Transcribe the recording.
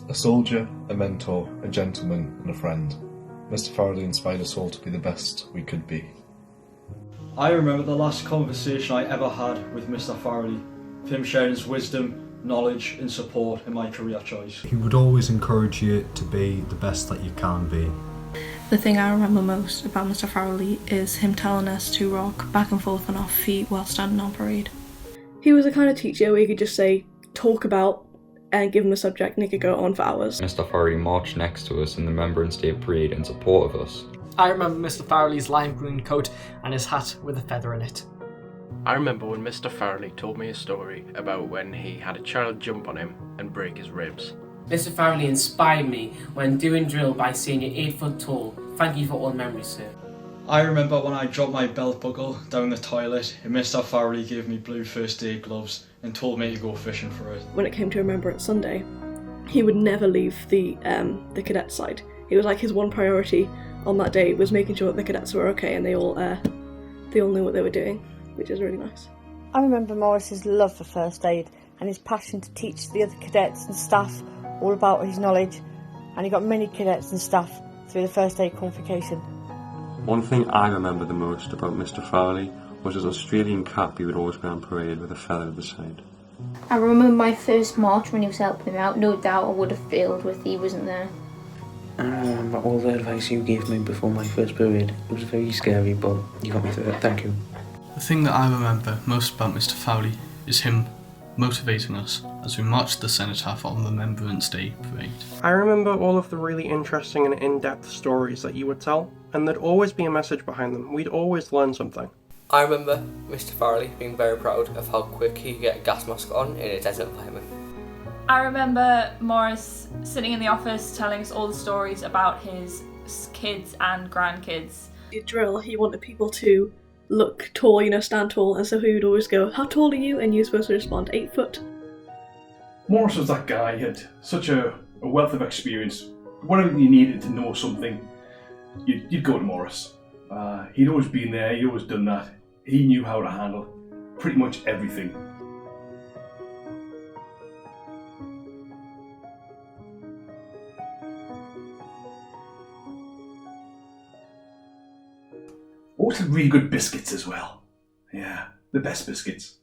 A soldier, a mentor, a gentleman and a friend, Mr Farrelly inspired us all to be the best we could be. I remember the last conversation I ever had with Mr Farrelly, with him sharing his wisdom, knowledge and support in my career choice. He would always encourage you to be the best that you can be. The thing I remember most about Mr Farrelly is him telling us to rock back and forth on our feet while standing on parade. He was the kind of teacher where you could just say, talk about, and give him a subject and he could go on for hours. Mr Farrelly marched next to us in the Remembrance Day parade in support of us. I remember Mr Farrelly's lime green coat and his hat with a feather in it. I remember when Mr Farrelly told me a story about when he had a child jump on him and break his ribs. Mr Farrelly inspired me when doing drill by saying you're 8 foot tall. Thank you for all the memories, sir. I remember when I dropped my belt buckle down the toilet and Mr Farrelly gave me blue first aid gloves and told me to go fishing for it. When it came to Remembrance Sunday, he would never leave the cadet side. It was like his one priority on that day was making sure that the cadets were okay and they all knew what they were doing, which is really nice. I remember Morris's love for first aid and his passion to teach the other cadets and staff all about his knowledge, and he got many cadets and staff through the first aid qualification. One thing I remember the most about Mr Farrelly was his Australian cap he would always wear on parade with a feather at the side. I remember my first march when he was helping me out. No doubt I would have failed if he wasn't there. I remember all the advice you gave me before my first parade. It was very scary, but you got me through it. Thank you. The thing that I remember most about Mr Farrelly is him motivating us as we marched the cenotaph on the Remembrance Day parade. I remember all of the really interesting and in-depth stories that you would tell, and there'd always be a message behind them. We'd always learn something. I remember Mr Farrelly being very proud of how quick he could get a gas mask on in a desert environment. I remember Morris sitting in the office telling us all the stories about his kids and grandkids. In drill, he wanted people to look tall, stand tall, and so he would always go, how tall are you? And you're supposed to respond, 8 foot. Morris was that guy. He had such a wealth of experience. Whenever you needed to know something, you'd go to Morris. He'd always been there, he'd always done that. He knew how to handle pretty much everything. Also really good biscuits as well. Yeah, the best biscuits.